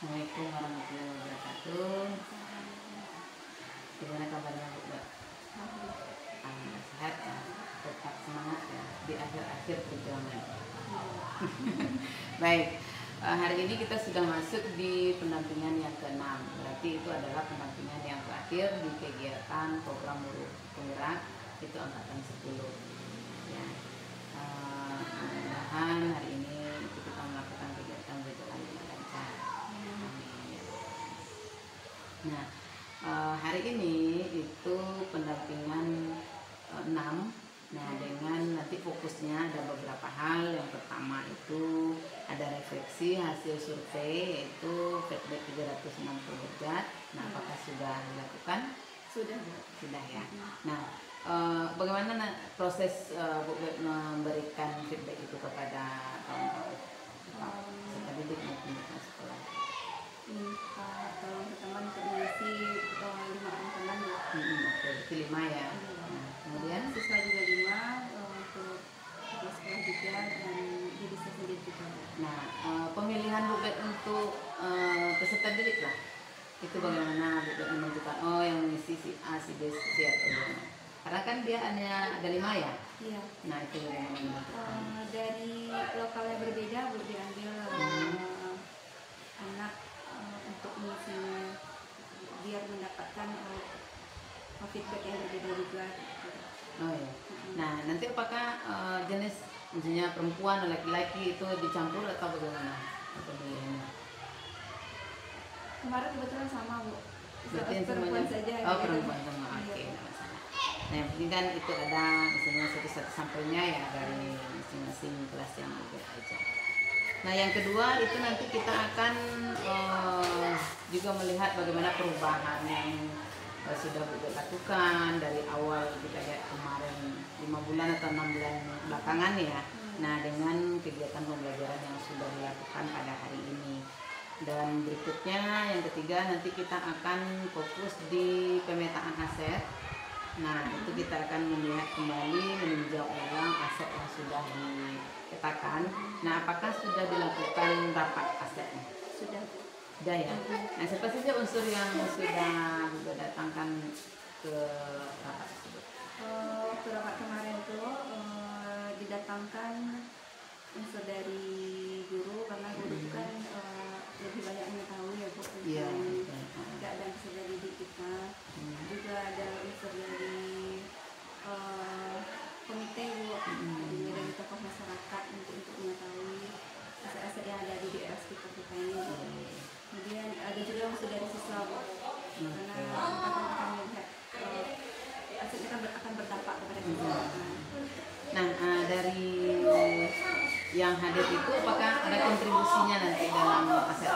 Assalamualaikum warahmatullahi wabarakatuh. Gimana kabarnya Bu? Sehat ya, tetap semangat ya di akhir-akhir perjuangan. Baik, hari ini kita sudah masuk di pendampingan yang ke-6. Berarti itu adalah pendampingan yang terakhir di kegiatan program buruh penggerak itu angkatan 10 ya. Mudah-mudahan hari ini kita melakukan kegiatan berjalan dengan lancar. Nah, hari ini itu pendampingan 6. Nah, dengan nanti fokusnya ada beberapa hal. Yang pertama itu ada refleksi hasil survei, yaitu feedback 360 derajat. Nah, apakah sudah dilakukan? Sudah ya. Nah, bagaimana proses Bu Beb memberikan feedback itu kepada kawan-kawan peserta didik maupun sekolah? Minta tolong ke teman untuk mengisi 5 orang teman. Oke, berarti 5 ya. Nah, kemudian siswa juga 5 untuk sekolah juga, dan diri saya sendiri juga. Nah, pemilihan Bu Beb untuk peserta didik lah, itu bagaimana Bu Beb menentukan yang mengisi si A, si B, si C atau bagaimana? Karena kan dia hanya ada 5 ya. Iya. Nah, itu bagaimana menentukan? Dari lokal yang berbeda Bu diambil anak untuk mengisinya, biar mendapatkan feedback yang berbeda juga. Oh ya. Nah, nanti apakah jenis misalnya perempuan atau laki-laki itu dicampur atau bagaimana pemilihannya? Kemarin kebetulan sama Bu. Perempuan saja. Oh, perempuan sama. Oke, nggak masalah. Nah, yang penting kan itu ada misalnya satu sampelnya ya dari masing-masing kelas yang berbeda. Nah, yang kedua itu nanti kita akan juga melihat bagaimana perubahan yang sudah Bu lakukan dari awal kita lihat kemarin 5 bulan atau 6 bulan belakangan ya. Nah, dengan kegiatan pembelajaran yang sudah dilakukan pada hari ini. Dan berikutnya yang ketiga nanti kita akan fokus di pemetaan aset. Nah, itu kita akan melihat kembali, meninjau ulang aset yang sudah dipetakan. Nah, apakah sudah dilakukan rapat asetnya? Sudah ya. Nah, siapa saja unsur yang sudah datangkan ke rapat tersebut? Ke rapat kemarin tuh didatangkan unsur dari guru, karena guru itu kan lebih banyak mengetahui ya Bu tentang keadaan peserta didik kita. Juga ada unsur dari komite Bu, dari tokoh masyarakat untuk mengetahui aset-aset yang ada di DRS kita ini. Kemudian ada juga unsur dari siswa Bu, karena akan melihat asetnya akan berdampak kepada siswa. Nah, dari yang hadir itu apakah ada kontribusinya nanti dalam aset?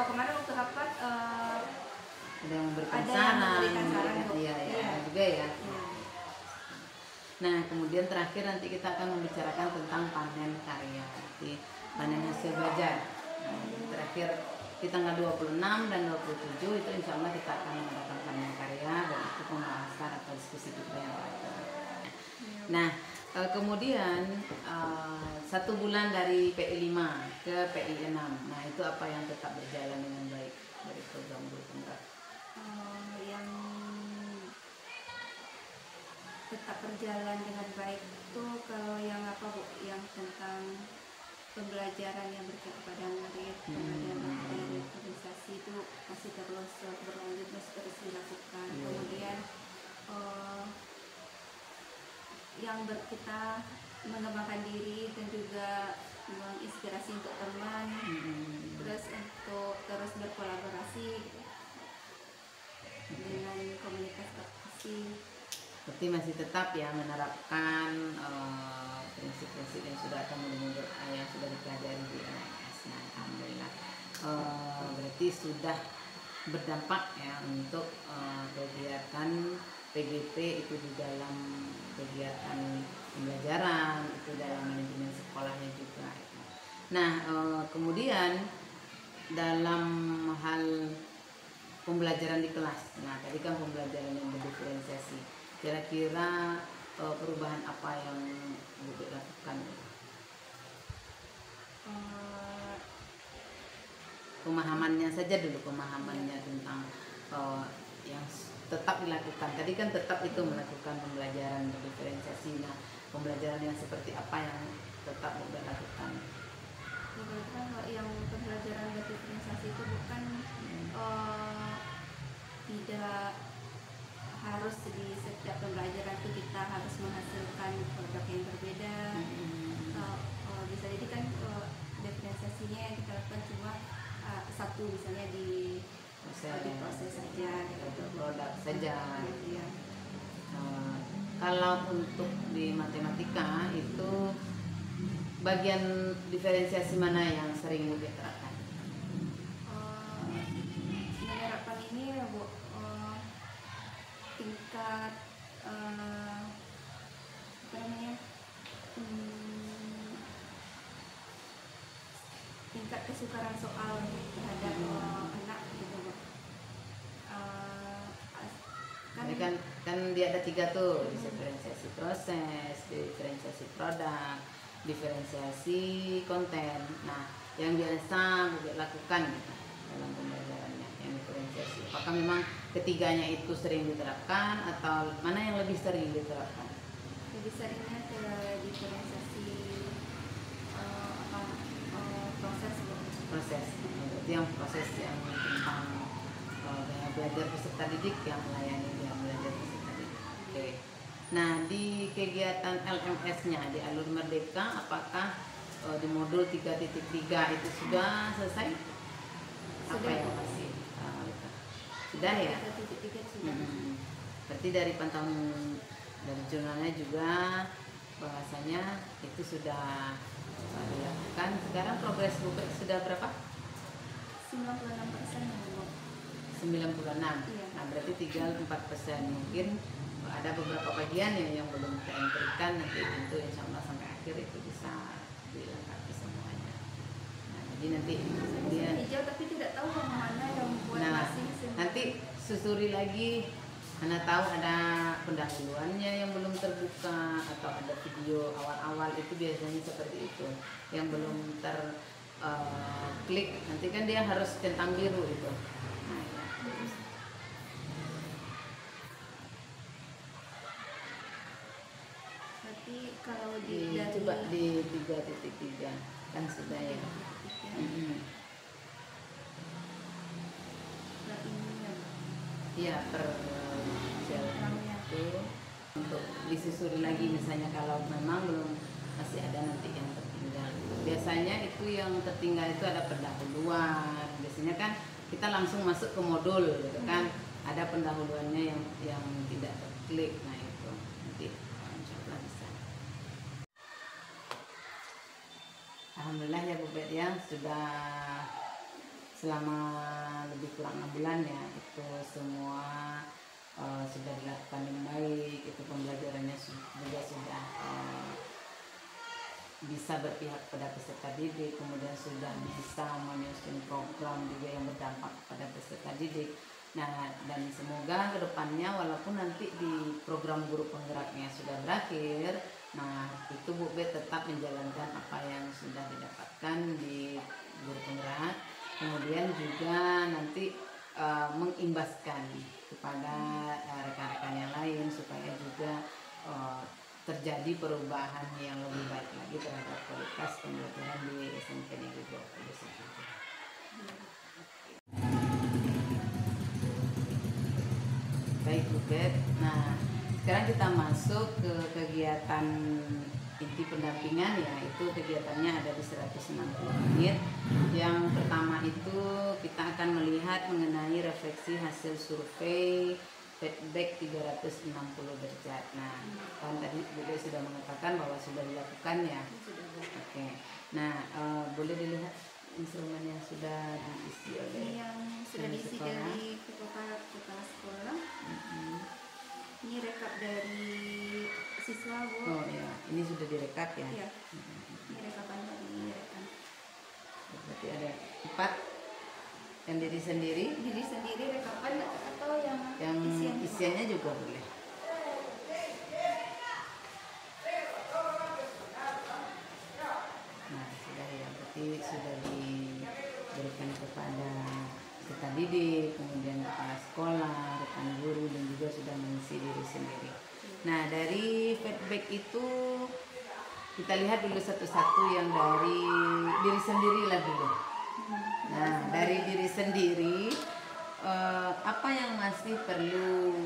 Kemarin waktu rapat ada yang memberikan saran, iya juga ya. Nah, kemudian terakhir nanti kita akan membicarakan tentang panen karya, jadi panen hasil belajar. Nah, terakhir di tanggal 26 dan 27 itu insya Allah kita akan mengadakan panen karya, dan itu pembahasan atau diskusi kita yang terakhir. Nah, kemudian 1 bulan dari PI 5 ke PI 6. Nah, itu apa yang tetap berjalan dengan baik dari program buruh penggerak? Yang tetap berjalan dengan baik itu kalau yang apa Bu, yang tentang pembelajaran yang berkaitan pada murid, kemudian materi organisasi itu masih terus berlanjut, masih terus dilakukan. Kemudian yang kita mengembangkan diri dan juga menginspirasi untuk teman, terus untuk terus berkolaborasi dengan komunitas advokasi. Berarti masih tetap ya menerapkan prinsip-prinsip yang sudah akan yang sudah dipelajari di LMS. Nah, alhamdulillah berarti sudah berdampak ya untuk kegiatan PGP itu di dalam kegiatan pembelajaran, itu dalam manajemen sekolahnya juga. Nah, kemudian dalam hal pembelajaran di kelas, nah tadi kan pembelajaran yang berdiferensiasi, kira-kira perubahan apa yang Bu lakukan? pemahamannya saja dulu, pemahamannya tentang yang tetap dilakukan. Tadi kan tetap itu melakukan pembelajaran diferensiasi. Nah, pembelajaran yang seperti apa yang tetap dilakukan? Yang pembelajaran diferensiasi itu bukan tidak harus di setiap pembelajaran itu kita harus menghasilkan produk yang berbeda. Bisa jadi kan diferensiasinya yang kita lakukan cuma satu, misalnya di proses saja, gitu, produk saja. Ya. Kalau untuk di matematika itu bagian diferensiasi mana yang sering diterapkan? Menerapkan ini ya Bu, tingkat apa namanya, tingkat kesukaran soal terhadap anak gitu Bu. Jadi kan dia ada 3 tuh, diferensiasi proses, diferensiasi produk, diferensiasi konten. Nah, yang biasa Bu lakukan gitu, dalam pembelajarannya yang diferensiasi. Apakah memang ketiganya itu sering diterapkan atau mana yang lebih sering diterapkan? Lebih seringnya ke diferensiasi proses. Berarti yang proses yang tentang gaya belajar peserta didik yang melayani dia belajar peserta didik. Oke. Nah, di kegiatan LMS-nya di Alur Merdeka, apakah di modul 3.3 itu sudah selesai? Apa Sudah. yang masih sudah ya? 3.3 sudah. Berarti dari pantauan dari jurnalnya juga bahwasanya itu sudah dilakukan. Sekarang progres Bu sudah berapa? 96% Bu. 96. Iya. Nah, berarti tinggal 4%. Mungkin ada beberapa bagian yang belum kita entrykan, nanti tentu insya Allah sampai akhir itu bisa dilengkapi semuanya. Nah, jadi nanti dia hijau tapi tidak tahu mana yang buat masing. Nanti susuri lagi, karena tahu ada pendahuluannya yang belum terbuka atau ada video awal-awal itu biasanya seperti itu yang belum klik, nanti kan dia harus centang biru itu. Nah, ya. Berarti kalau coba di 3.3 kan sudah ya. Iya, per jalannya itu untuk disusuri lagi, misalnya kalau memang belum masih ada nanti yang tertinggal. Biasanya itu yang tertinggal itu ada pendahuluan. Biasanya kan kita langsung masuk ke modul gitu kan. Ada pendahuluannya yang tidak terklik. Nah, itu nanti insya Allah bisa. Alhamdulillah ya Bu Bet ya, sudah selama lebih kurang 6 bulan ya, itu semua sudah dilakukan dengan baik. Itu pembelajarannya juga sudah bisa berpihak pada peserta didik, kemudian sudah bisa menyusun program juga yang berdampak pada peserta didik. Nah, dan semoga kedepannya walaupun nanti di program guru penggeraknya sudah berakhir, nah itu Bu Bet tetap menjalankan apa yang sudah didapatkan di guru penggerak, kemudian juga nanti mengimbaskan kepada rekan-rekan yang lain supaya juga terjadi perubahan yang lebih baik lagi terhadap kualitas pembelajaran di SMP Negeri 21. Baik Bu Bet, nah sekarang kita masuk ke kegiatan inti pendampingan ya, itu kegiatannya ada di 160 menit. Yang pertama itu kita akan melihat mengenai refleksi hasil survei feedback 360 derajat. Nah, kan tadi Bu Bet sudah mengatakan bahwa sudah dilakukan ya. Oke. Nah, boleh dilihat instrumen yang sudah diisi oleh yang sudah diisi dari kepala sekolah. Ini rekap dari siswa Bu. Oh ya, ini sudah direkap ya. Iya. Ini rekapannya direkam. Berarti ada 4 yang diri sendiri. Diri sendiri rekapan atau yang isiannya juga boleh. Nah, sudah ya, berarti sudah berikan kepada peserta didik, kemudian kepala sekolah, rekan guru, dan juga sudah mengisi diri sendiri. Nah, dari feedback itu kita lihat dulu satu-satu yang dari diri sendiri lah dulu. Nah, dari diri sendiri apa yang masih perlu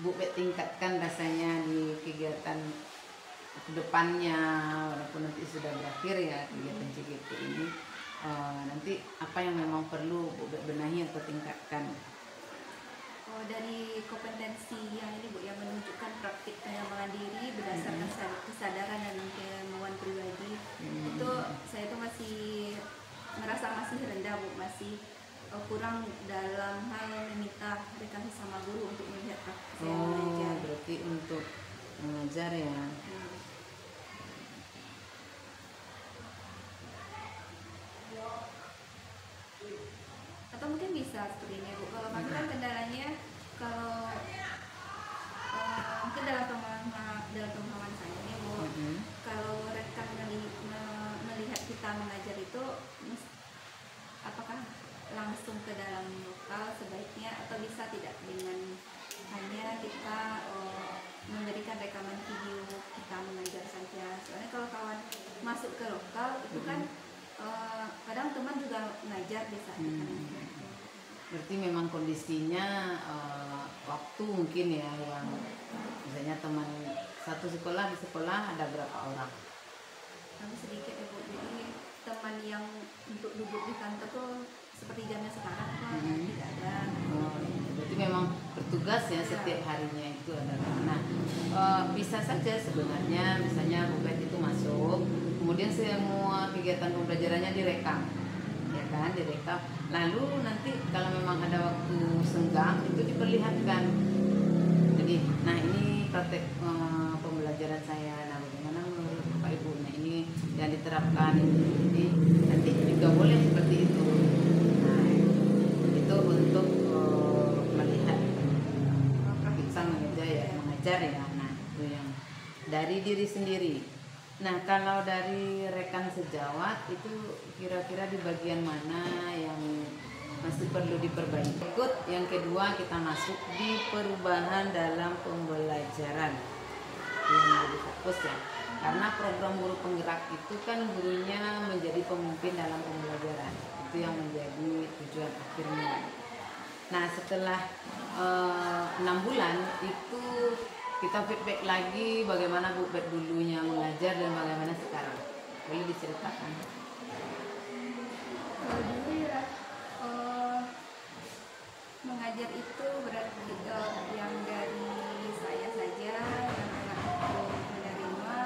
Bu Bet tingkatkan rasanya di kegiatan kedepannya, walaupun nanti sudah berakhir ya kegiatan CGT ini, nanti apa yang memang perlu Bu Bet benahi atau tingkatkan? Dari kompetensi yang ini Bu, yang menunjukkan praktik pengembangan diri berdasarkan kesadaran dan kemauan pribadi, itu saya itu masih merasa masih rendah Bu, masih kurang dalam hal meminta rekan sama guru untuk melihat praktik saya mengajar. Berarti untuk mengajar ya. Atau mungkin bisa seperti ini Bu, kalau kami kan kendalanya kalau mungkin dalam pemahaman saya ini Bu, kalau rekan melihat kita mengajar itu apakah langsung ke dalam lokal sebaiknya, atau bisa tidak dengan hanya kita memberikan rekaman video kita mengajar saja. Soalnya kalau kawan masuk ke lokal itu kan kadang teman juga mengajar bisa. Berarti memang kondisinya waktu mungkin ya, yang misalnya teman satu sekolah, di sekolah ada berapa orang? Kami sedikit ya Bu, jadi teman yang untuk duduk di kantor tuh seperti jamnya sekarang kan tidak ada. Berarti memang bertugas ya setiap harinya itu ada. Nah, bisa saja sebenarnya misalnya Bu Bet itu masuk, kemudian semua kegiatan pembelajarannya direkam, ya kan, direkam. Lalu nanti kalau memang ada waktu senggang itu diperlihatkan. Jadi, nah ini praktek pembelajaran saya. Nah, bagaimana menurut Bapak Ibu? Nah ini yang diterapkan ini. Jadi nanti juga boleh seperti itu. Nah, itu untuk melihat kita mengajar ya. Nah, itu yang dari diri sendiri. Nah, kalau dari rekan sejawat itu kira-kira di bagian mana yang masih perlu diperbaiki? Ikut yang kedua, kita masuk di perubahan dalam pembelajaran yang menjadi fokus ya. Karena program guru penggerak itu kan gurunya menjadi pemimpin dalam pembelajaran. Itu yang menjadi tujuan akhirnya. Nah, setelah 6 bulan itu kita feedback lagi bagaimana Bu Bet dulunya mengajar dan bagaimana sekarang. Boleh diceritakan? Kalau dulu ya mengajar itu berarti yang dari saya saja yang aku menerima,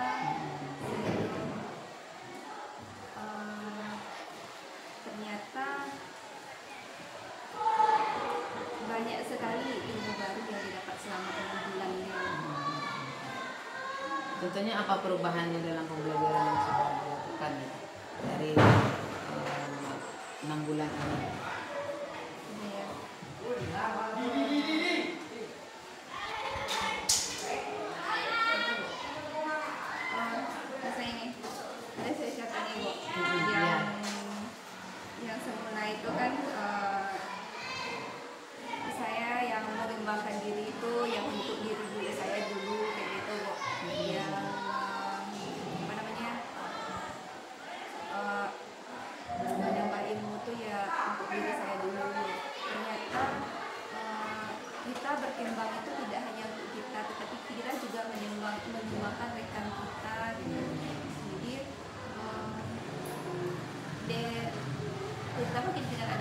ternyata banyak sekali ilmu baru yang didapat selama 6 bulan ini. Contohnya apa perubahannya dalam pembelajaran yang sudah dilakukan dari 6 bulan ini? Masa ini ada saya contohnya Bu, yang semula itu kan saya yang mengembangkan diri itu yang untuk diri saya dulu kayak gitu Bu, yang apa namanya menambah ilmu tuh ya untuk diri saya dulu. Ternyata kita berkembang itu tidak hanya untuk kita, tetapi kita juga menyumbangkan rekan kita gitu. Jadi terutama dengan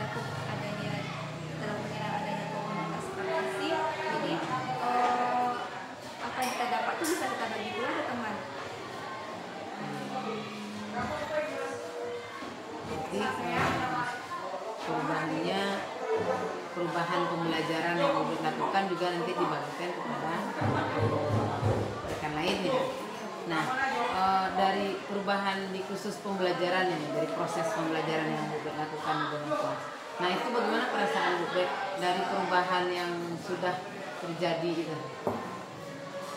adanya dalam pengenalan adanya komunitas praktisi, jadi apa yang kita dapat itu bisa kita bagi pula ke teman. Jadi perubahan pembelajaran yang dilakukan juga nanti dibagikan kepada rekan lain ya. Nah, dari perubahan di khusus pembelajaran ini, dari proses pembelajaran yang dilakukan dengan kelas. Nah, itu bagaimana perasaan Bu Bet dari perubahan yang sudah terjadi itu?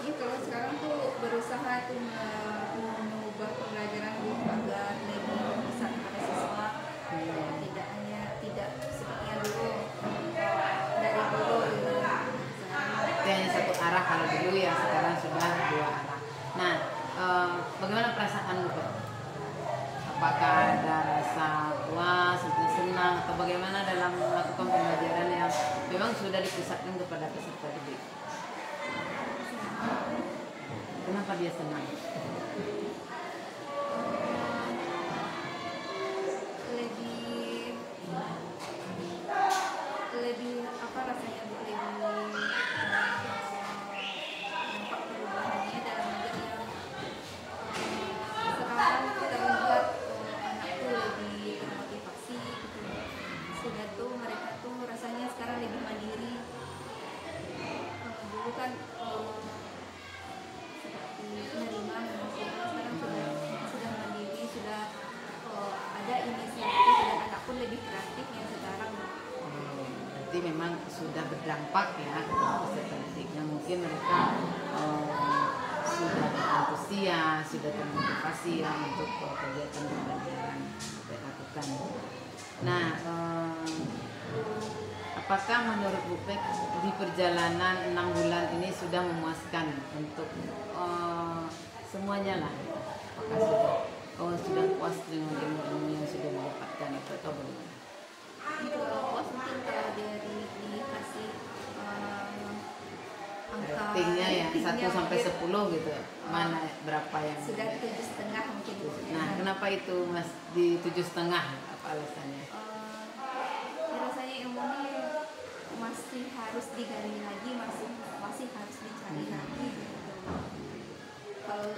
Iya, kalau sekarang tuh berusaha tuh mengubah pembelajaran agar lebih bisa kepada siswa, tidak bagaimana perasaan Bu? Apakah ada rasa puas, senang, atau bagaimana dalam melakukan pembelajaran yang memang sudah dipusatkan kepada peserta didik? Kenapa dia senang? Lebih apa rasanya Bu, lebih nampak perubahannya dalam arti yang sekarang terlihat anak tuh lebih termotivasi gitu. Sudah tuh mereka tuh rasanya sekarang lebih mandiri. Dulu kan seperti menerima mahasiswa, sekarang sudah mandiri, sudah ada inisiatif dan anak pun lebih kreatif ya sekarang. Berarti memang sudah berdampak ya kepada peserta didiknya. Mungkin mereka sudah antusias, sudah termotivasi ya untuk kegiatan pembelajaran kita lakukan. Nah, apakah menurut Bu Pek di perjalanan 6 bulan ini sudah memuaskan untuk semuanya lah? Apakah sudah puas dengan ilmu yang sudah didapatkan atau bagaimana? Puas mungkin kalau dikasih angka ratingnya ya 1 sampai 10 gitu, mana berapa yang sudah 7,5 mungkin. Nah, kenapa itu Mas di 7,5? Apa alasannya? Ya rasanya ilmunya masih harus digali lagi, masih harus dicari lagi gitu. Kalau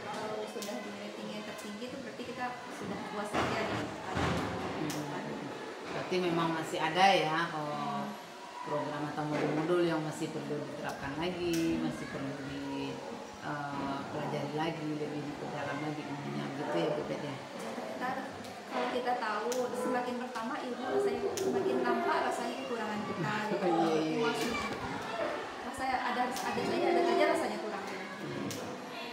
sudah di rating yang tertinggi itu berarti kita sudah puas saja nih. Berarti memang masih ada ya program atau modul-modul yang masih perlu diterapkan lagi, masih perlu dipelajari lagi, lebih diperdalam lagi ilmunya gitu ya Bu Pet ya. Kalau kita tahu semakin pertama ilmu rasanya semakin nampak rasanya kekurangan kita. Masih rasanya ada saja rasanya kurang.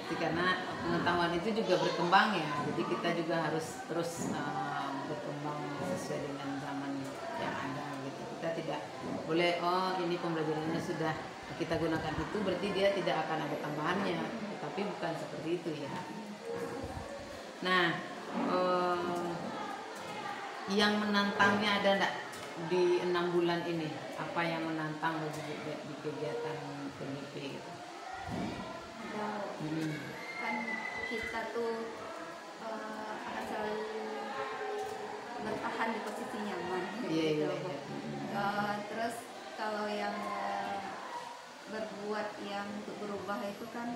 Jadi karena pengetahuan itu juga berkembang ya, jadi kita juga harus terus berkembang sesuai dengan zaman yang ada gitu. Kita tidak boleh ini pembelajarannya sudah kita gunakan itu berarti dia tidak akan ada tambahannya, tapi bukan seperti itu ya. Nah, yang menantangnya ada enggak di 6 bulan ini? Apa yang menantang bagi di kegiatan PDP gitu? Kan kita tuh akan selalu bertahan di posisi nyaman gitu. Terus kalau yang berbuat yang untuk berubah itu kan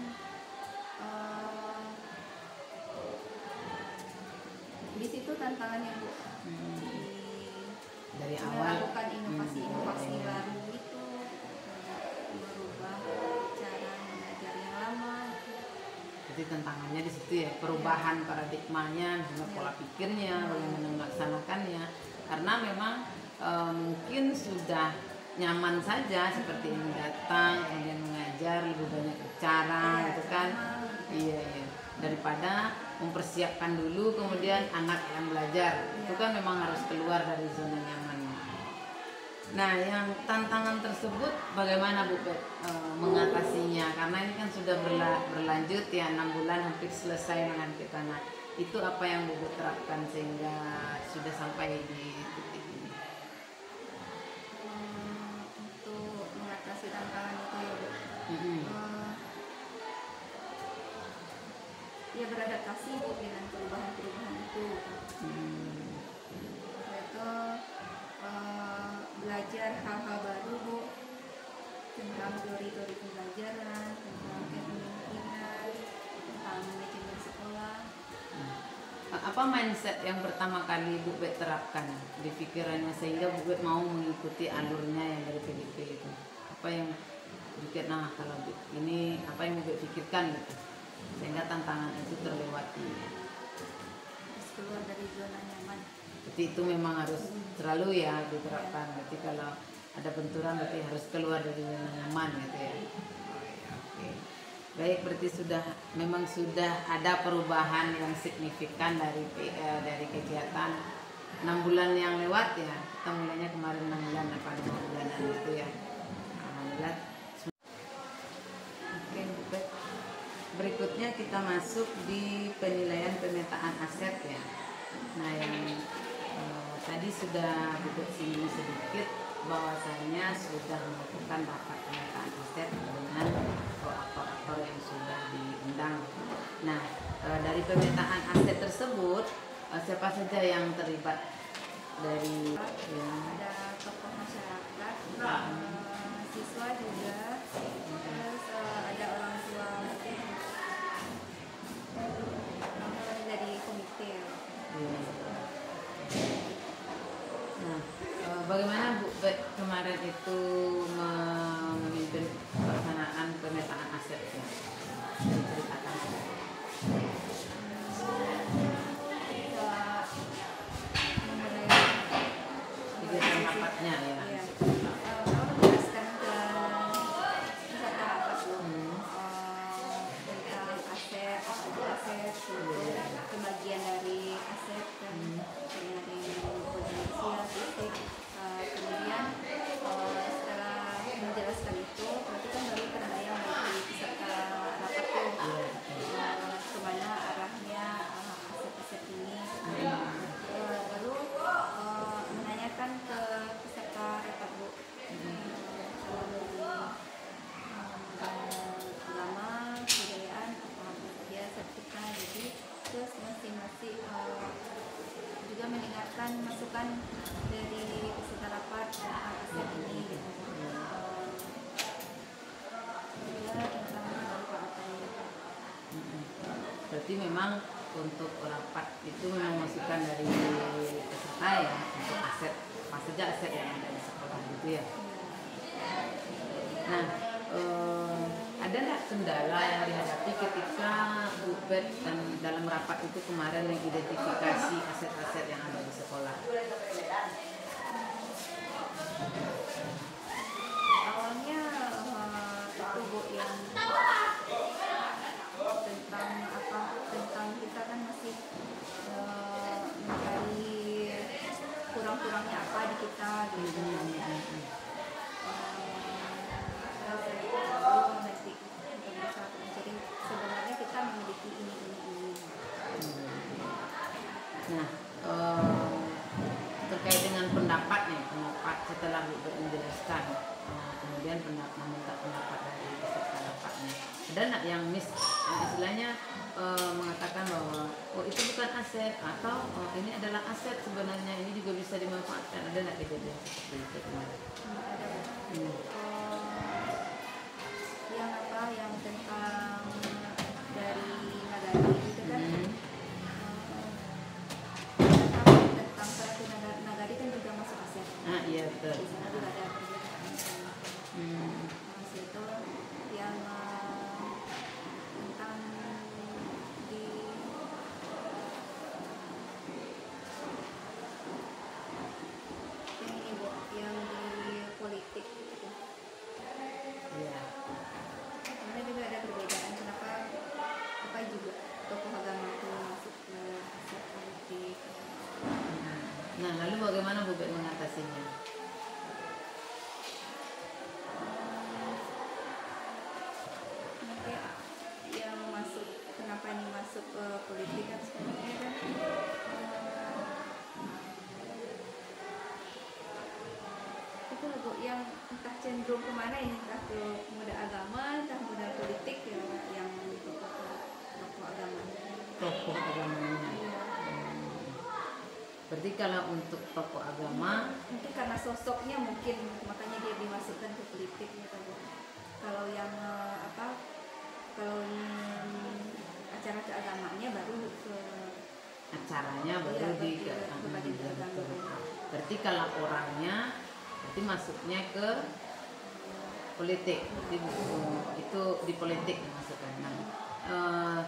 di situ tantangannya Bu, dari awal melakukan inovasi baru itu, merubah cara mengajar yang lama. Jadi tantangannya di situ ya, perubahan paradigmanya, misalnya pola pikirnya, bagaimana melaksanakannya. Karena memang mungkin sudah nyaman saja seperti ini, datang kemudian mengajar lebih banyak bicara gitu kan. Iya. Daripada mempersiapkan dulu kemudian anak yang belajar, itu kan memang harus keluar dari zona nyaman. Nah, yang tantangan tersebut bagaimana Bu Pet mengatasinya? Karena ini kan sudah berlanjut ya 6 bulan hampir selesai dengan kita. Nah, itu apa yang Bu Pet terapkan sehingga sudah sampai di titik ini? Untuk mengatasi tantangan itu ya Bu, ya beradaptasi Bu dengan perubahan-perubahan itu. Yaitu belajar hal-hal baru Bu, tentang teori-teori pembelajaran, tentang kepemimpinan, tentang manajemen sekolah. Apa mindset yang pertama kali Bu Bet terapkan di pikirannya sehingga Bu Bet mau mengikuti alurnya yang dari PDP itu? Apa yang pikir, nah kalau ini apa yang Bu Bet pikirkan gitu sehingga tantangan itu terlewati? Terus keluar dari zona nyaman. Jadi itu memang harus selalu ya diterapkan. Berarti kalau ada benturan berarti harus keluar dari zona nyaman gitu ya. Oke. Baik, berarti memang sudah ada perubahan yang signifikan dari kegiatan 6 bulan yang lewat ya. Kita mulainya kemarin 6 bulan apa 5 bulanan gitu ya. Alhamdulillah. Oke, berikutnya kita masuk di penilaian pemetaan aset ya. Nah yang tadi sudah duduk sini sedikit bahwasanya sudah melakukan rapat pemetaan aset dengan aktor-aktor yang sudah diundang. Nah dari pemetaan aset tersebut siapa saja yang terlibat dari ada tokoh masyarakat, siswa juga, terus ada orang tua mungkin dari komite. Nah, bagaimana Bu Bet kemarin itu memimpin pelaksanaan pemetaan aset ya? Diceritakan. Kegiatan rapatnya ya. Iya. Kalau menjelaskan ke peserta rapat tentang aset, kebagian dari aset kan, dari potensial, fisik. Kemudian setelah menjelaskan itu, berarti kan baru terbayang bagi peserta rapat tuh kemana arahnya aset-aset ini. Baru menanyakan ke peserta rapat Bu, agama, kebudayaan, apa saja sertifikat. Jadi terus masing-masing juga mendengarkan masukan dari peserta rapat tentang aset ini gitu. Juga tentang dampak apa gitu. Berarti memang untuk rapat itu memang masukan dari peserta ya untuk aset apa saja aset yang ada di sekolah gitu ya. Nah, ada nggak kendala yang dihadapi ketika Bu Bet dan dalam rapat itu kemarin mengidentifikasi aset-aset yang ada di sekolah? Awalnya itu Bu yang tentang kita kan masih mencari kurang-kurangnya apa di kita gitu. Nanti untuk bisa mencari sebenarnya kita memiliki ini. Nah, terkait dengan pendapat setelah Bu Bet menjelaskan, kemudian meminta pendapat dari peserta rapatnya. Ada nggak yang istilahnya mengatakan bahwa itu bukan aset atau ini adalah aset sebenarnya, ini juga bisa dimanfaatkan? Ada nggak kejadian seperti itu kemarin? Ada yang tentang dari Nagari itu kan tentang satu Nagari kan juga masuk aset. Iya betul. Di sana juga ada perbedaan. Itu yang tentang di ini Bu, yang di politik gitu. Iya. Sebenarnya juga ada perbedaan kenapa juga tokoh agama itu masuk ke aset politik. Nah, lalu bagaimana Bu Bet mengatasinya? Nanti yang masuk, kenapa ini masuk ke politik kan sebenarnya kan itu lagu yang entah cenderung kemana ini, entah ke muda agama, entah muda politik ya, yang tokoh agama. Tokoh agamanya. Iya. Berarti kalau untuk tokoh agama, Mungkin karena sosoknya mungkin makanya dia dimasukkan ke politik gitu. Kalau yang kalau acara keagamaannya baru ke acaranya baru iya, di ke agama. Berarti kalau orangnya berarti masuknya ke politik. Berarti itu di politik dimasukkan. Nah,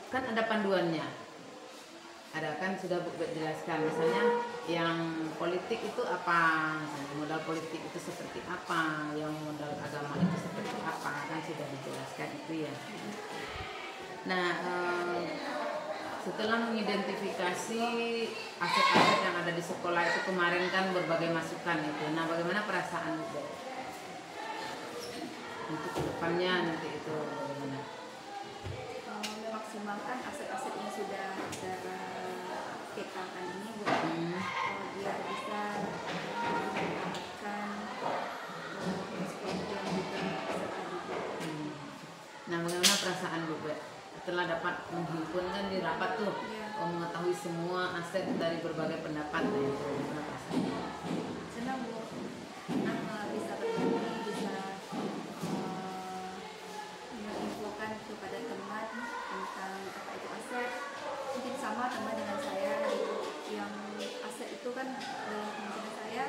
kan ada panduannya. Ada kan sudah Bu Bet jelaskan, misalnya yang politik itu apa, misalnya modal politik itu seperti apa, yang modal agama itu seperti apa, kan sudah dijelaskan itu ya. Nah, setelah mengidentifikasi aset-aset yang ada di sekolah itu kemarin kan berbagai masukan itu. Nah, bagaimana perasaan Bu Bet untuk kedepannya nanti itu bagaimana? Memang memaksimalkan aset-aset yang sudah petakan ini Bu, biar bisa mendapatkan sekolah yang juga peserta didik. Nah, bagaimana perasaan Bu setelah dapat menghimpun kan di rapat tuh, mengetahui semua aset dari berbagai pendapat, bagaimana perasaannya? Senang Bu, senang bisa berbagi, bisa menginfokan kepada teman tentang apa itu aset. Mungkin sama teman dengan saya gitu, yang aset itu kan dalam pemikiran saya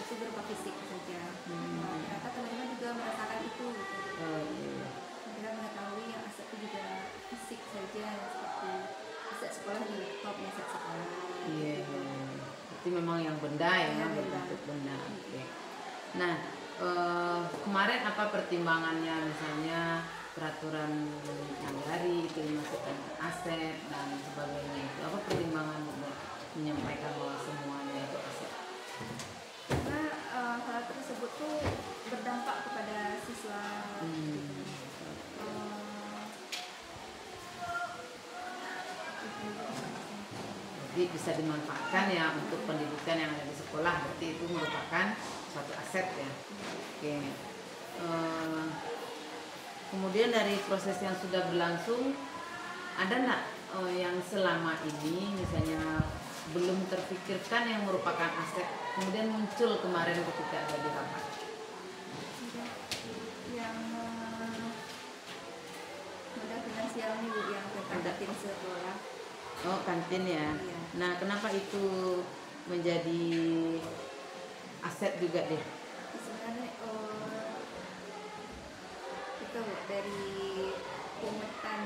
itu berupa fisik saja. Ternyata teman-teman juga merasakan itu gitu. Kita mengetahui yang aset itu juga fisik saja, seperti aset sekolah di laptop, aset sekolah. Iya, itu memang yang benda ya, berbentuk benda. Oke. Nah, kemarin apa pertimbangannya, misalnya peraturan Nagari itu dimasukkan ke aset dan sebagainya, itu apa pertimbangan untuk menyampaikan bahwa semuanya itu aset? Karena hal tersebut tuh berdampak kepada siswa. Jadi bisa dimanfaatkan ya untuk pendidikan yang ada di sekolah, berarti itu merupakan suatu aset ya. Oke. Kemudian dari proses yang sudah berlangsung, ada nggak yang selama ini misalnya belum terpikirkan yang merupakan aset, kemudian muncul kemarin ketika ada di rapat? Yang modal finansial nih Bu, yang tentang kantin sekolah. Oh, kantin ya. Iya. Nah, kenapa itu menjadi aset juga deh? Sebenarnya itu Bu, dari pungutan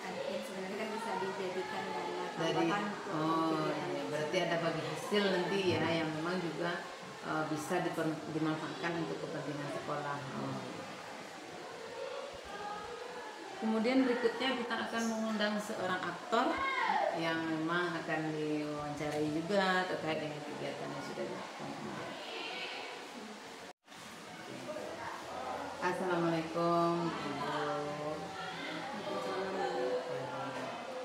kantin sebenarnya kan bisa dijadikan Dari tambahan iya, berarti ada bagi hasil nanti ya yang memang juga bisa dimanfaatkan untuk kepentingan sekolah. Kemudian berikutnya kita akan mengundang seorang aktor yang memang akan diwawancarai juga terkait dengan kegiatan yang sudah dilakukan kemarin. Assalamualaikum Ibu.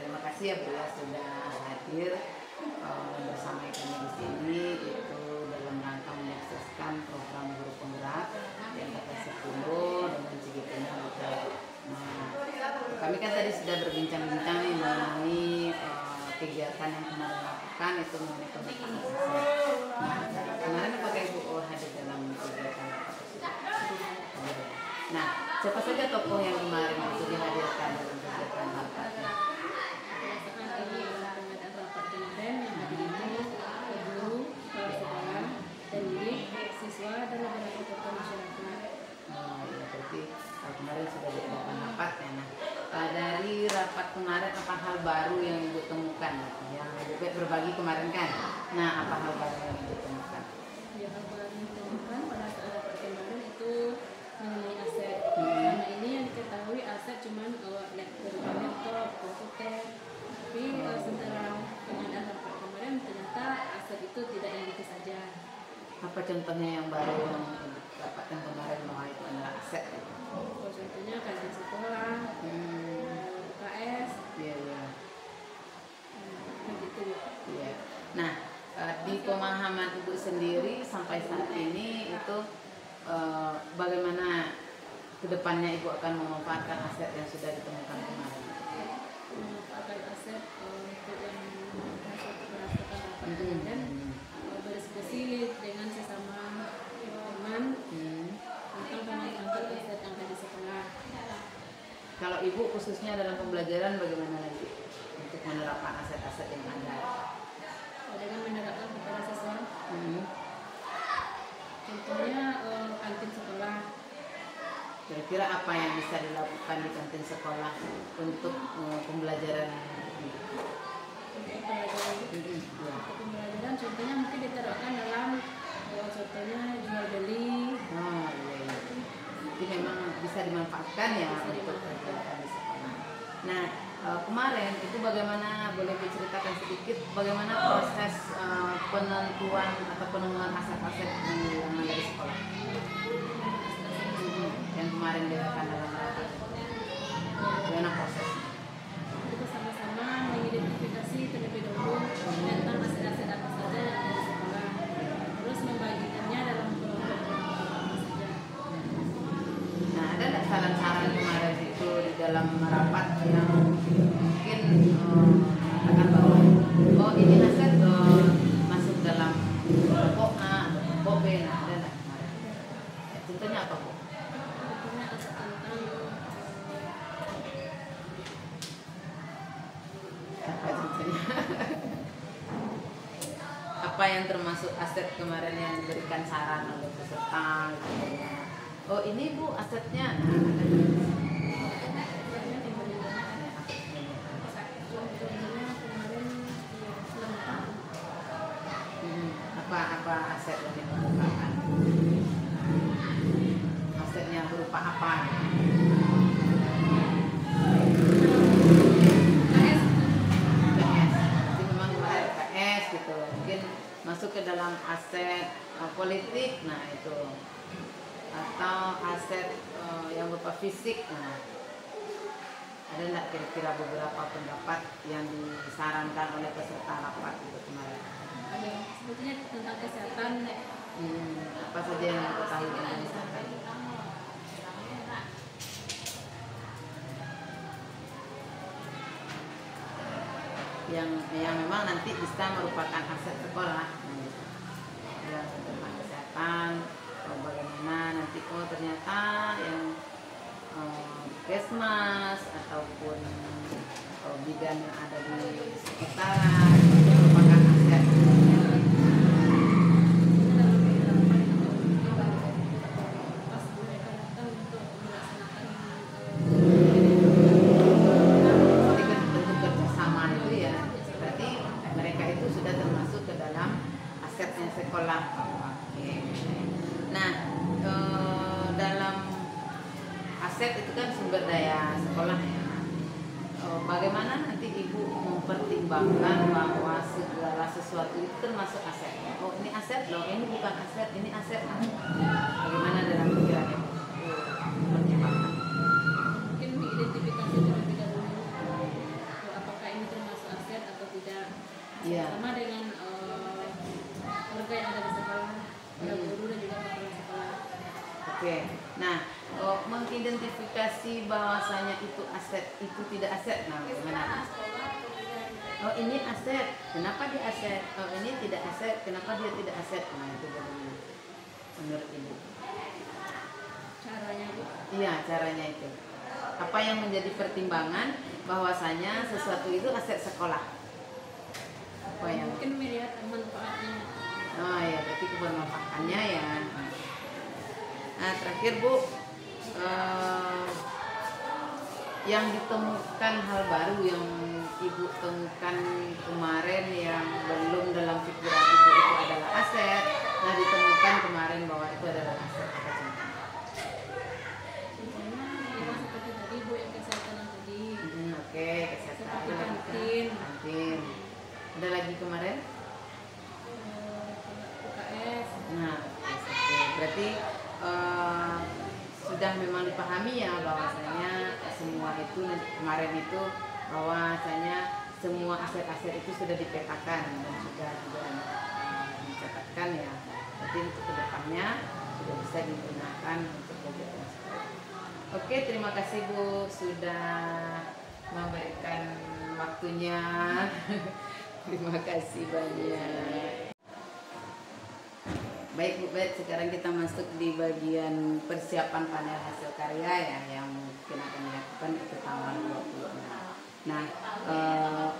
Terima kasih ya Bu ya sudah hadir bersama kami di sini, itu dalam rangka menyukseskan program guru penggerak di angkatan 10 dengan CGP-nya. Nah, kami kan tadi sudah berbincang-bincang nih mengenai kegiatan yang kemarin dilakukan, itu mengenai pemetaan aset. Nah, kemarin apakah Ibu hadir dalam kegiatan rapat tersebut? Nah, siapa saja tokoh yang kemarin itu dihadirkan dalam kegiatan rapat? Siswa dan beberapa tokoh masyarakat. Ya, berarti kemarin sudah diadakan rapat ya. Nah, dari rapat kemarin apa hal baru yang Ibu temukan? Yang Ibu berbagi kemarin kan? Nah, apa hal baru yang Ibu temukan? Ya, hal baru yang ditemukan pada saat rapat kemarin itu mengenai aset. Karena ini yang diketahui aset cuman laptop, komputer. Tapi setelah pengadaan rapat kemarin ternyata aset itu tidak yang itu saja. Apa contohnya yang baru yang dapatkan kemarin bahwa itu adalah aset? Contohnya kantin sekolah, UKS, Iya. begitu. Iya. Nah, di pemahaman Ibu sendiri sampai saat ini itu bagaimana kedepannya Ibu akan memanfaatkan aset yang sudah ditemukan kemarin? Memanfaatkan aset untuk yang merasakan rapat kemarin, berdiskusi dengan sesama teman tentang pengangkat aset yang ada di sekolah. Kalau Ibu khususnya dalam pembelajaran bagaimana lagi untuk menerapkan aset-aset yang ada? Dengan menerapkan kepada siswa, contohnya kantin sekolah. Kira-kira apa yang bisa dilakukan di kantin sekolah untuk pembelajaran? Untuk pembelajaran contohnya mungkin diterapkan dalam contohnya jual beli. Oh iya. Jadi memang bisa dimanfaatkan ya untuk kegiatan di sekolah. Nah, kemarin itu bagaimana, boleh diceritakan sedikit bagaimana proses penentuan atau penemuan aset-aset yang ada di sekolah? Yang kemarin dilakukan dalam rapat. Bagaimana prosesnya? apa yang termasuk aset kemarin yang diberikan saran oleh peserta gitu. Oh ini Bu asetnya. Apa aset yang diperlukan? Asetnya berupa apa? Gitu. Mungkin masuk ke dalam aset politik, nah itu, atau aset yang berupa fisik. Nah, ada nggak kira-kira beberapa pendapat yang disarankan oleh peserta rapat itu kemarin? Ada sebetulnya tentang kesehatan. Apa saja yang diketahui tentang kesehatan? Yang memang nanti bisa merupakan aset sekolah. Yang tentang kesehatan, bagaimana nanti ternyata yang Kesmas ataupun bidan yang ada di sekitaran itu merupakan aset. Sekolah. Oke. Nah, dalam aset itu kan sumber daya sekolah ya. Bagaimana nanti Ibu mempertimbangkan bahwa segala sesuatu itu termasuk aset? Oh ini aset loh, ini bukan aset, ini aset. Bagaimana dalam pikiran Ibu mempertimbangkan? Mungkin diidentifikasi terlebih dahulu apakah ini termasuk aset atau tidak. Sama dengan warga yang ada di sekolah, guru dan juga kepala sekolah. Oke, nah mengidentifikasi bahwasanya itu aset, itu tidak aset, nah bagaimana? Oh ini aset, kenapa dia aset? Oh ini tidak aset, kenapa dia tidak aset? Nah itu bagaimana menurut Ibu? Caranya Bu? Iya caranya itu. Apa yang menjadi pertimbangan bahwasanya sesuatu itu aset sekolah? Apa yang? Mungkin melihat manfaatnya. Oh ya, berarti kebermanfaatannya ya. Nah terakhir Bu, yang ditemukan hal baru yang Ibu temukan kemarin yang belum dalam pikiran Ibu itu adalah aset. Nah ditemukan kemarin bahwa itu adalah aset. Apa contohnya? Seperti tadi Bu yang kesehatan yang tadi. Oke, kesehatan. Seperti kantin. Ada lagi kemarin? Nah, berarti sudah memang dipahami ya bahwasanya semua itu kemarin itu bahwasanya semua aset-aset itu sudah dipetakan dan sudah dicatatkan ya. Berarti untuk kedepannya sudah bisa digunakan untuk kegiatan sekolah. Oke, terima kasih Bu sudah memberikan waktunya. Terima kasih banyak. Baik Bu, baik sekarang kita masuk di bagian persiapan panel hasil karya ya yang mungkin akan dilakukan itu tanggal 26. Nah,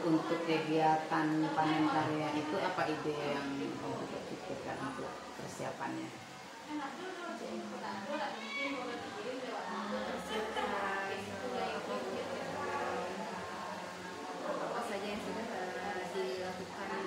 untuk kegiatan panen karya itu apa ide yang Ibu pikirkan untuk persiapannya? Apa saja yang sudah dilakukan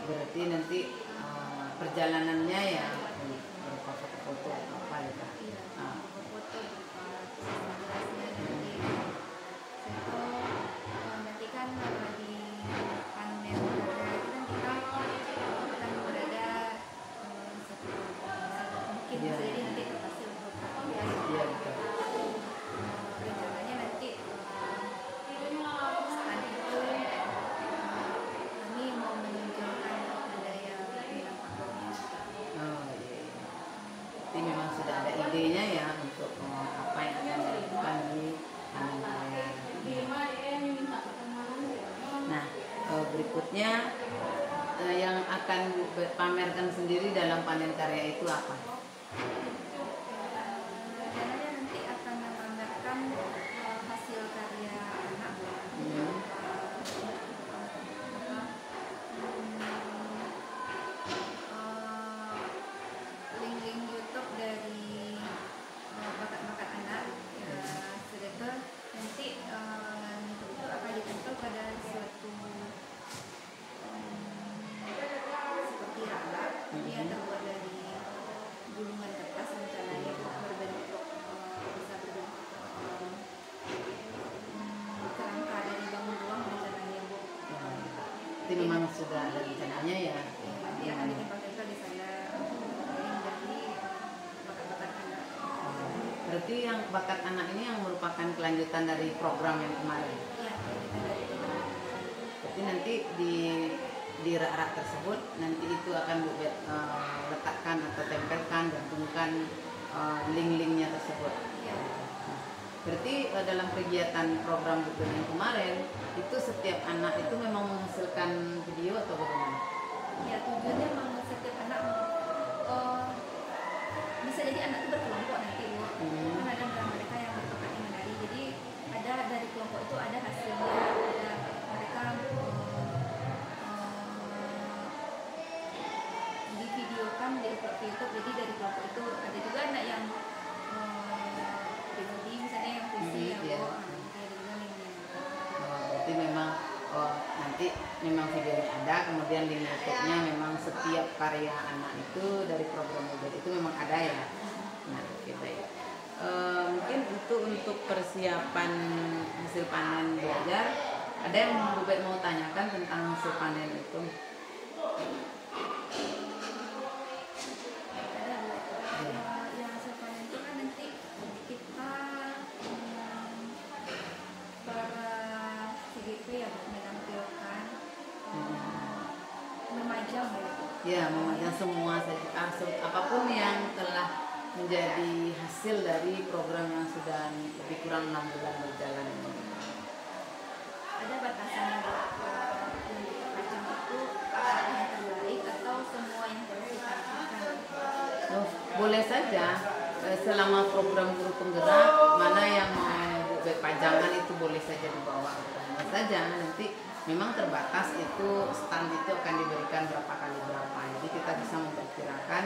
berarti nanti perjalanannya ya berupa foto-foto apa ya? Foto nanti kan di panel kan kita akan berada mungkin jadi nanti pasti untuk rencananya nanti stand itu kami mau menunjukkan berikutnya yang akan Bu Bet pamerkan sendiri dalam panen karya itu apa? Rencananya nanti akan memamerkan hasil karya anak Bu. Link-link YouTube dari bakat-bakat anak ya, sedangkan nanti itu akan ditempel pada suatu seperti rak. Dia terbuat dari gulungan kertas rencananya berbentuk bisa berbentuk kerangka dari bangun ruang rencananya Bu. Itu memang sudah ada rencananya ya. Nanti akan ditempel-tempel di sana dari bakat-bakat anak. Berarti yang bakat anak ini yang merupakan kelanjutan dari program yang kemarin. Iya, kita dari program. Berarti nanti di rak-rak tersebut nanti itu akan Bu Bet letakkan atau tempelkan, gantungkan link-linknya tersebut. Iya. Berarti dalam kegiatan program Bu Bet yang kemarin itu setiap anak itu memang menghasilkan video atau bagaimana? Ya, tujuannya memang setiap anak bisa jadi anak itu berkelompok nanti Bu. Kan ada mereka yang berbakat yang menari. Jadi ada dari kelompok itu ada hasilnya, ada mereka divideokan di upload ke YouTube. Jadi dari kelompok itu ada juga anak yang pribadi misalnya yang puisi yang Iya. Bu. Ada juga yang Berarti memang nanti memang videonya ada, kemudian di YouTube-nya memang setiap karya anak itu dari program Bu Bet itu memang ada ya. Nah, gitu ya. Mungkin untuk persiapan hasil panen belajar, ada yang Bu Bet mau tanyakan tentang hasil panen itu? ada Bu. Yang hasil panen itu kan nanti kita para CGP ya Bu menampilkan memajang ya Bu. Ya, memajang semua saja, apapun yang telah menjadi hasil dari program yang sudah lebih kurang 6 bulan berjalan ini. Ada batasannya Bu. Yang kita pajang itu yang terbaik atau semua yang terus dipastikan. Oh, boleh saja selama program guru penggerak mana yang mau Bu Bet pajangan itu boleh saja dibawa, boleh saja. Nanti memang terbatas itu stand itu akan diberikan berapa kali berapa, jadi kita bisa memperkirakan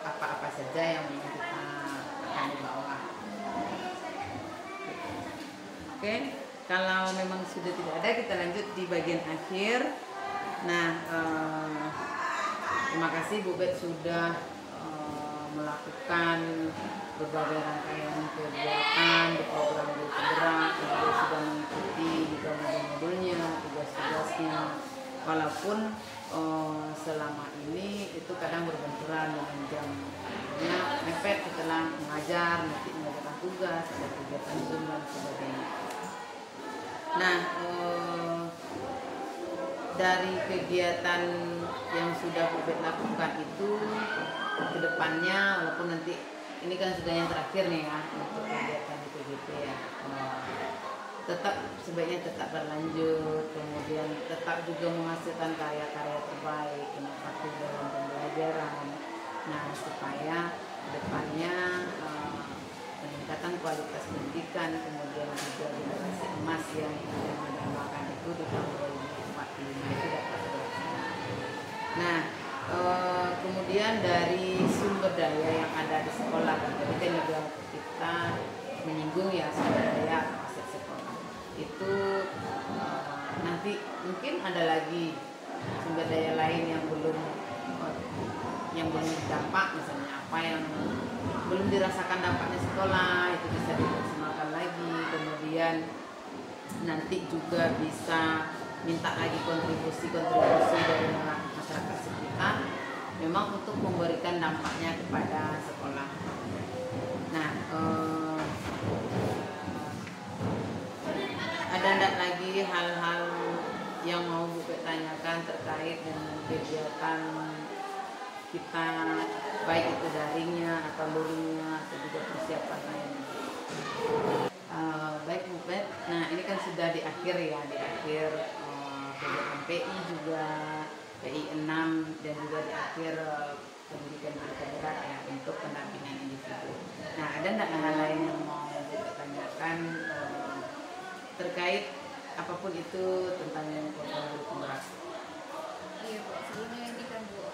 apa-apa saja yang kita akan dibawa. Oke, kalau memang sudah tidak ada kita lanjut di bagian akhir. Nah, terima kasih Bu Bet sudah melakukan berbagai rangkaian kegiatan di program Guru Penggerak, kemudian sudah mengikuti juga modul-modulnya, tugas-tugasnya. Walaupun selama ini itu kadang berbenturan dengan jamnya mepet setelah mengajar, nanti mengerjakan tugas, ada kegiatan Zoom dan sebagainya. Nah, dari kegiatan yang sudah Bu Bet lakukan itu ke depannya, walaupun nanti ini kan sudah yang terakhir nih ya untuk kegiatan di PGP ya, tetap sebaiknya tetap berlanjut, kemudian tetap juga menghasilkan karya-karya terbaik, inovatif dalam pembelajaran. Nah, supaya ke depannya peningkatan kualitas pendidikan, kemudian juga generasi emas yang mendambakan itu di tahun 2045 itu dapat terlaksana. Nah, kemudian dari sumber daya yang ada di sekolah, jadi kan juga kita menyinggung ya sumber daya aset sekolah itu nanti mungkin ada lagi sumber daya lain yang belum dampak, misalnya apa yang belum dirasakan dampaknya sekolah itu bisa dimaksimalkan lagi, kemudian nanti juga bisa minta lagi kontribusi dari masyarakat sekitar memang untuk memberikan dampaknya kepada sekolah. Nah, ada enggak lagi hal-hal yang mau Bu Bet tanyakan terkait dengan kegiatan kita, baik itu daringnya atau luringnya atau juga persiapan lainnya? Baik Bu Bet, nah ini kan sudah di akhir ya, di akhir kegiatan PI juga, PI 6, dan juga di akhir pendidikan berat ya untuk pendampingan individu. Nah, ada nggak hal lain yang mau kita tanyakan terkait apapun itu tentang program guru penggerak? Iya Bu, sebelumnya ini kan Bu,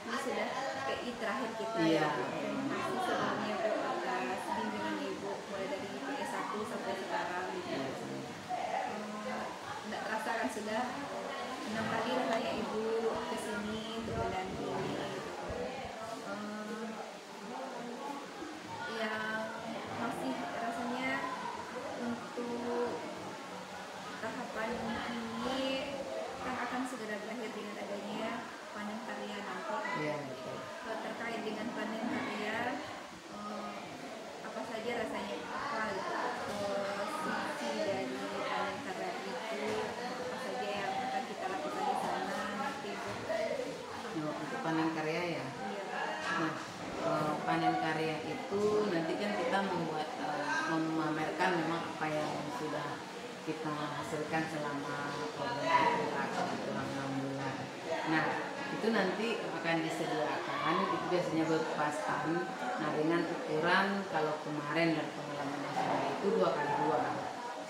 ini sudah PI terakhir kita Iya. ya Bu. Terima kasih sebelumnya Bu atas bimbingan Ibu mulai dari PI 1 sampai sekarang. Tidak terasa kan sudah 6 kali rasanya Ibu kesini untuk mendampingi. Yang masih rasanya untuk tahapan ini kan akan segera berakhir dengan adanya panen karya nanti. Iya, betul. Terkait dengan panen karya, apa saja rasanya apa sisi dari panen karya itu, apa saja yang akan kita lakukan di sana nanti Bu. Untuk panen karya ya. Iya. Nah, panen karya itu nanti kan kita membuat memamerkan memang apa yang sudah kita hasilkan selama program selama 6 bulan. Nah, itu nanti akan disediakan, itu biasanya berupa stand. Nah, dengan ukuran kalau kemarin dan pengalaman nasional itu 2x2.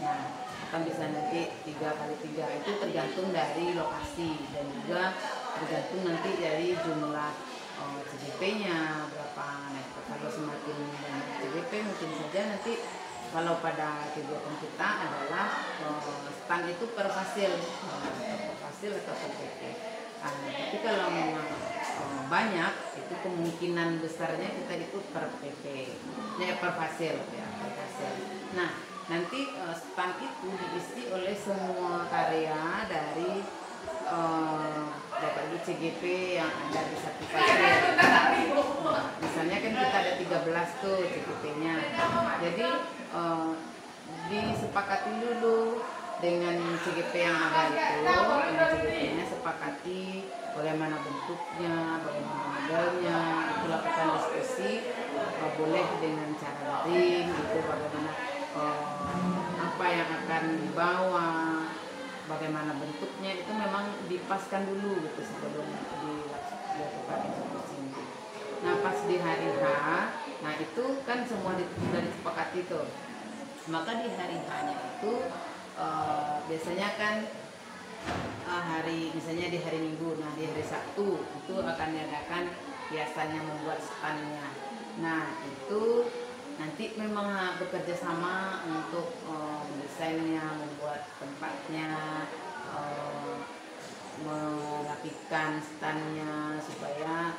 Nah, akan bisa nanti 3x3, itu tergantung dari lokasi dan juga tergantung nanti dari jumlah CGP-nya berapa. Nah, kalau semakin banyak CGP mungkin saja nanti kalau pada kegiatan kita adalah stand itu per fasil, atau per PP. Tapi kalau memang banyak, itu kemungkinan besarnya kita itu per PP, per fasil ya, per fasil. Nah, nanti stand itu diisi oleh semua karya dari Bapak Ibu CGP yang ada di satu fasil. Misalnya kan kita ada 13 tuh CGP-nya. Jadi disepakati dulu dengan CGP yang ada itu, dengan CGP-nya sepakati bagaimana bentuknya, bagaimana modelnya, itu lakukan diskusi, boleh dengan cara daring, gitu, bagaimana apa yang akan dibawa, bagaimana bentuknya, itu memang dipaskan dulu gitu sebelum dilakukan eksekusi. Nah, pas di hari H, nah itu kan semua sudah disepakati tuh. Maka di hari H-nya itu biasanya kan misalnya di hari Minggu, nah di hari Sabtu itu akan diadakan biasanya membuat standnya. Nah, itu nanti memang bekerja sama untuk mendesainnya, membuat tempatnya, merapikan standnya supaya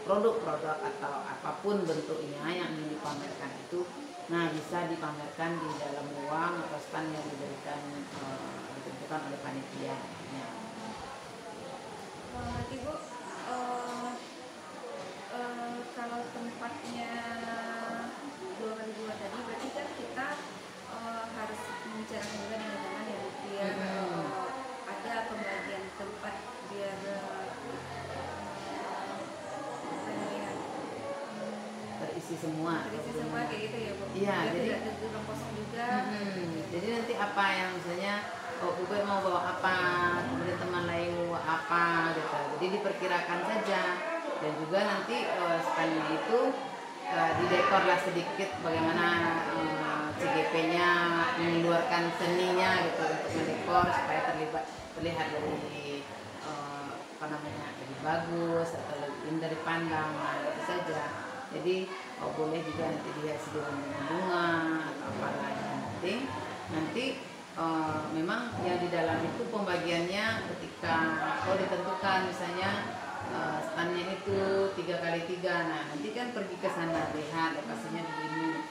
produk-produk atau apapun bentuknya yang ingin dipamerkan itu bisa dipamerkan di dalam ruang atau stand yang ditentukan oleh panitia. Ibu, kalau tempatnya 2x2 tadi berarti kan kita harus membicarakan juga dengan teman ya Bu, biar ada pembagian tempat biar terisi semua kayak gitu ya Bu. Iya, jadi tidak ada ruang kosong juga. Jadi nanti apa yang misalnya Bube mau bawa apa, kemudian teman lain mau bawa apa gitu. Jadi diperkirakan saja, dan juga nanti standnya itu didekorlah sedikit bagaimana CGP-nya mengeluarkan seninya gitu untuk mendekor supaya terlihat lebih lebih bagus atau lebih indah dipandang, gitu saja. Jadi boleh juga nanti dihiasi dengan bunga atau apa lain. Nanti memang yang di dalam itu pembagiannya ketika ditentukan misalnya standnya itu 3x3. Nah, nanti kan pergi ke sana lihat lokasinya begini.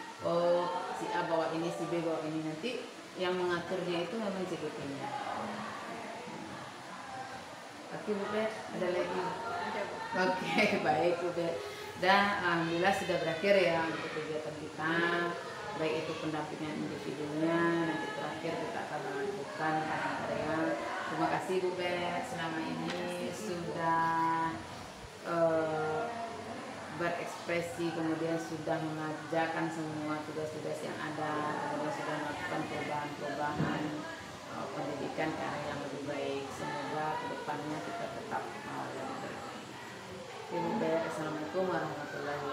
Si A bawa ini, si B bawa ini, nanti yang mengaturnya itu memang CGP-nya. Oke, Bu Bet, ada lagi? Oke, baik Bu Bet. Dan alhamdulillah sudah berakhir ya untuk kegiatan kita, baik itu pendampingan individunya, nanti terakhir kita akan melakukan panen karya. Terima kasih Bu Bet selama ini sudah berekspresi, kemudian sudah mengajarkan semua tugas-tugas yang ada, kemudian sudah melakukan perubahan pendidikan ke arah yang lebih baik. depannya kita tetap mau yang terbaik. Assalamualaikum warahmatullahi